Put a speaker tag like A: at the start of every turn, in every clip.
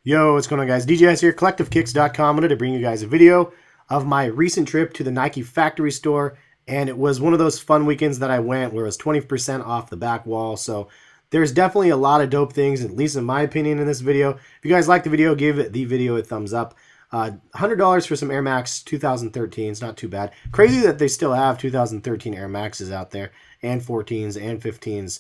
A: Yo, what's going on, guys? DJS here, CollectiveKicks.com. I wanted to bring you guys a video of my recent trip to the Nike factory store, and it was one of those fun weekends that I went where it was 20% off the back wall. So there's definitely a lot of dope things, at least in my opinion, in this video. If you guys like the video, give the video a thumbs up. $100 for some Air Max 2013. It's not too bad. Crazy that they still have 2013 Air Maxes out there, and 14s and 15s.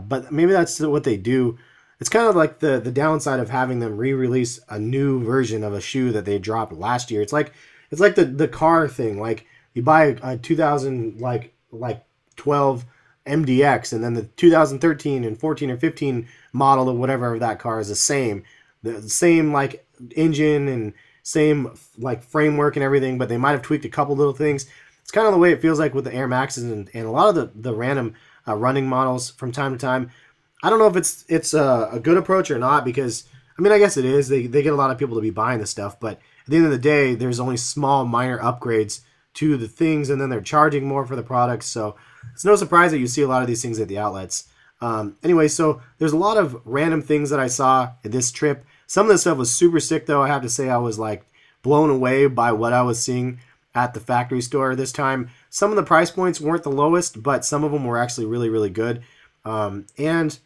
A: But maybe that's what they do. It's kind of like the downside of having them re-release a new version of a shoe that they dropped last year. It's like the car thing. Like you buy a 2000 like 12 MDX, and then the 2013 and 14 or 15 model of whatever of that car is the same like engine and same like framework and everything, but they might have tweaked a couple little things. It's kind of the way it feels like with the Air Maxes and a lot of the random running models from time to time. I don't know if it's a good approach or not, because I mean, I guess it is. They get a lot of people to be buying this stuff, but at the end of the day, there's only small minor upgrades to the things, and then they're charging more for the products. So it's no surprise that you see a lot of these things at the outlets. Anyway, so there's a lot of random things that I saw in this trip. Some of the stuff was super sick, though. I have to say I was like blown away by what I was seeing at the factory store this time. Some of the price points weren't the lowest, but some of them were actually really, really good. And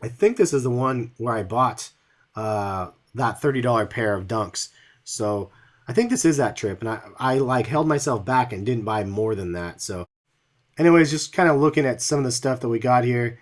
A: I think this is the one where I bought that $30 pair of Dunks. So I think this is that trip, and I like held myself back and didn't buy more than that. So anyways, just kind of looking at some of the stuff that we got here.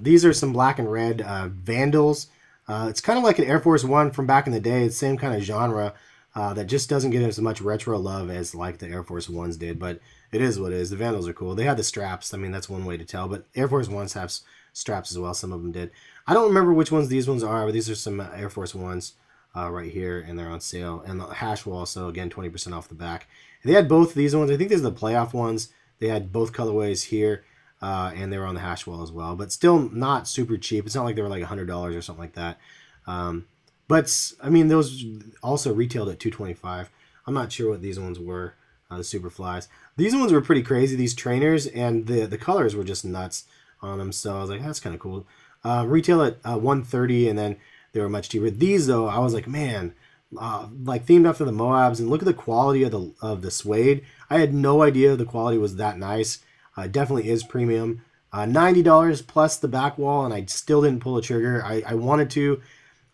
A: These are some black and red Vandals. It's kind of like an Air Force One from back in the day. It's the same kind of genre that just doesn't get as much retro love as like the Air Force Ones did, but it is what it is. The Vandals are cool. They had the straps. I mean, that's one way to tell, but Air Force Ones have straps as well. Some of them did. I don't remember which ones these ones are, but these are some Air Force Ones right here, and they're on sale. And the hash wall, so again, 20% off the back. And they had both these ones. I think these are the playoff ones. They had both colorways here, and they were on the hash wall as well, but still not super cheap. It's not like they were like $100 or something like that. But I mean, those also retailed at $225. I'm not sure what these ones were, the Superflies. These ones were pretty crazy, these trainers, and the colors were just nuts on them. So I was like, that's kind of cool. Retail at $130, and then they were much cheaper. These though, I was like, man, like themed after the Moabs, and look at the quality of the suede. I had no idea the quality was that nice. It definitely is premium. $90 plus the back wall, and I still didn't pull the trigger. I wanted to.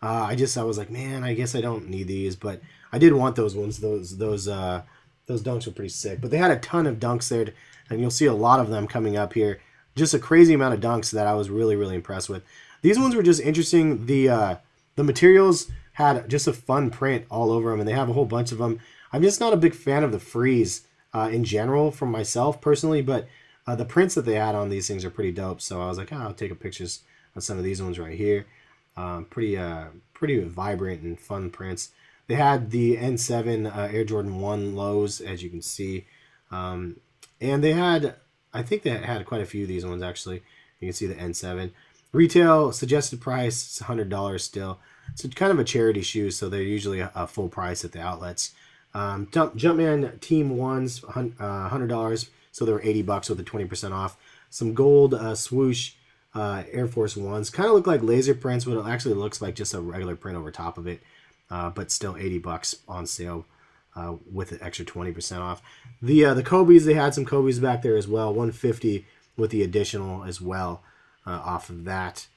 A: I was like, man, I guess I don't need these, but I did want those ones. Those Dunks were pretty sick. But they had a ton of Dunks there, and you'll see a lot of them coming up here. Just a crazy amount of Dunks that I was really, really impressed with. These ones were just interesting. The materials had just a fun print all over them, and they have a whole bunch of them. I'm just not a big fan of the freeze in general from myself personally, but the prints that they had on these things are pretty dope. So I was like, oh, I'll take a pictures of some of these ones right here. Pretty vibrant and fun prints. They had the N7 Air Jordan 1 lows, as you can see. And they had, I think they had quite a few of these ones, actually. You can see the N7. Retail suggested price is $100 still. It's kind of a charity shoe, so they're usually a full price at the outlets. Jumpman Team 1s, $100, so they were $80 with the 20% off. Some gold swoosh Air Force Ones. Kind of look like laser prints, but it actually looks like just a regular print over top of it. But still $80 on sale with an extra 20% off. The Kobe's, they had some Kobe's back there as well, $150 with the additional as well off of that.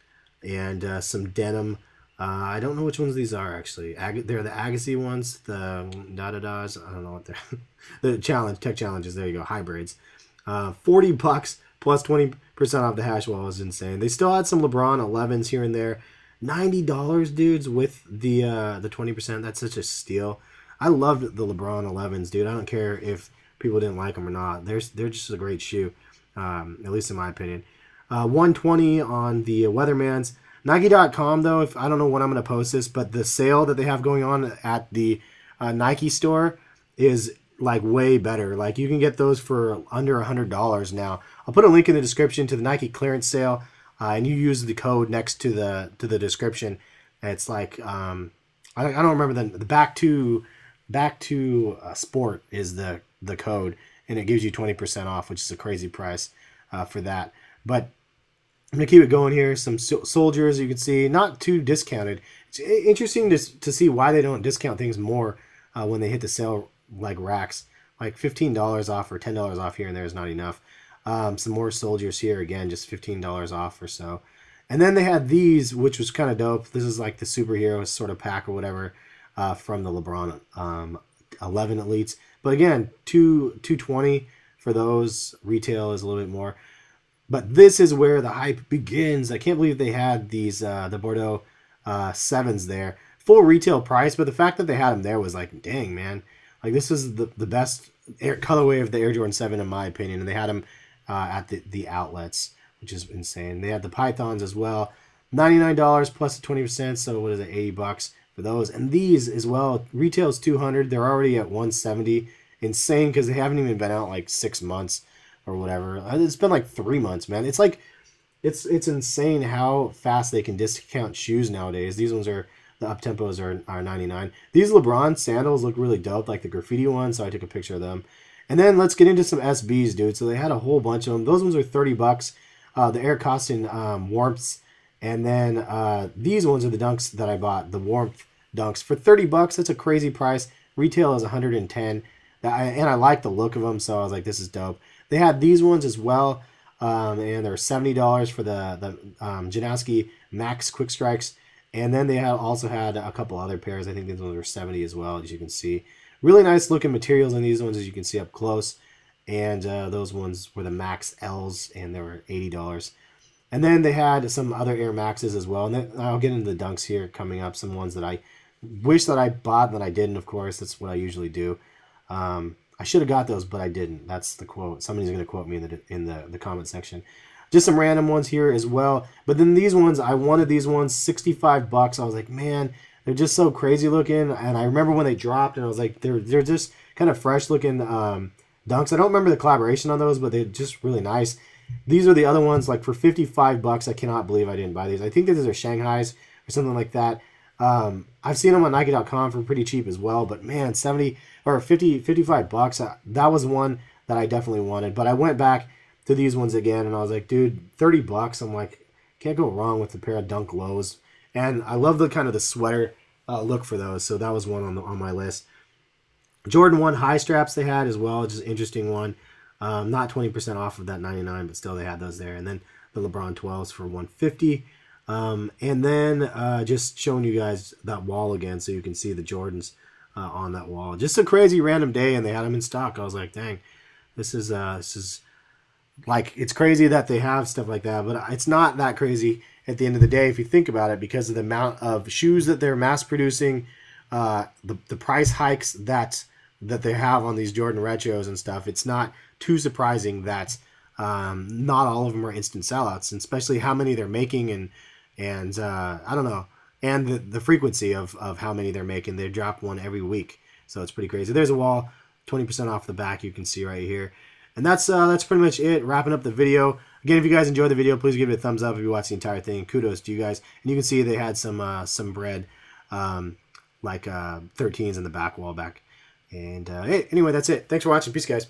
A: And some denim. I don't know which ones these are, actually. They're the Agassi ones, the da-da-das. I don't know what they're. The tech challenges, there you go, hybrids. $40 plus 20% off the hash wall is insane. They still had some LeBron 11s here and there. $90, dudes, with the 20%. That's such a steal. I loved the LeBron 11s, dude. I don't care if people didn't like them or not. They're just a great shoe, at least in my opinion. $120 on the Weathermans. Nike.com, though, I don't know when I'm going to post this, but the sale that they have going on at the Nike store is like way better. Like you can get those for under $100 now. I'll put a link in the description to the Nike clearance sale, and you use the code next to the description. It's like I don't remember the back to sport is the code, and it gives you 20% off, which is a crazy price for that. But I'm going to keep it going here. Some soldiers, you can see, not too discounted. It's interesting to see why they don't discount things more when they hit the sale, like racks. Like $15 off or $10 off here and there is not enough. Some more soldiers here, again, just $15 off or so. And then they had these, which was kind of dope. This is like the superhero sort of pack or whatever from the LeBron 11 Elites. But again, $220 for those. Retail is a little bit more. But this is where the hype begins. I can't believe they had these the Bordeaux 7s there. Full retail price, but the fact that they had them there was like, dang, man. Like, this is the best colorway of the Air Jordan 7, in my opinion. And they had them at the outlets, which is insane. They had the Pythons as well. $99 plus 20%, so what is it, $80 for those. And these as well, retail is $200. They're already at $170. Insane, because they haven't even been out like 6 months or whatever. It's been like 3 months, man. It's like, it's insane how fast they can discount shoes nowadays. These ones are, the up tempos are 99. These LeBron sandals look really dope, like the graffiti ones, so I took a picture of them. And then let's get into some SBs, dude. So they had a whole bunch of them. Those ones are $30. The Air Costin warmths. And then these ones are the dunks that I bought, the warmth dunks. For $30, that's a crazy price. Retail is $110. And I like the look of them, so I was like, this is dope. They had these ones as well, and they're $70 for the Janowski Max Quick Strikes. And then they also had a couple other pairs. I think these ones were $70 as well, as you can see. Really nice looking materials on these ones, as you can see up close. And those ones were the Max L's, and they were $80. And then they had some other Air Maxes as well. And then I'll get into the dunks here coming up. Some ones that I wish that I bought that I didn't, of course. That's what I usually do. I should have got those, but I didn't. That's the quote. Somebody's going to quote me in the comment section. Just some random ones here as well. But then these ones, I wanted these ones, $65. I was like, man, they're just so crazy looking. And I remember when they dropped, and I was like, they're just kind of fresh looking dunks. I don't remember the collaboration on those, but they're just really nice. These are the other ones, like for $55. I cannot believe I didn't buy these. I think these are Shanghai's or something like that. I've seen them on Nike.com for pretty cheap as well, but man, 70 or 50, $55. That was one that I definitely wanted. But I went back to these ones again, and I was like, dude, $30. I'm like, can't go wrong with a pair of Dunk Lows. And I love the kind of the sweater look for those, so that was one on my list. Jordan 1 high straps they had as well, just an interesting one. Not 20% off of that 99, but still they had those there. And then the LeBron 12s for $150. And then just showing you guys that wall again, so you can see the Jordans on that wall. Just a crazy random day, and they had them in stock. I was like, dang, this is like, it's crazy that they have stuff like that, but it's not that crazy at the end of the day if you think about it, because of the amount of shoes that they're mass producing, the price hikes that they have on these Jordan retros and stuff. It's not too surprising that not all of them are instant sellouts, and especially how many they're making, and I don't know, and the frequency of how many they're making. They drop one every week, so it's pretty crazy. There's a wall, 20% off the back, you can see right here. And that's pretty much it, wrapping up the video. Again, if you guys enjoyed the video, please give it a thumbs up if you watch the entire thing. Kudos to you guys. And you can see they had some bread, like 13s in the back wall back. And anyway, that's it. Thanks for watching. Peace, guys.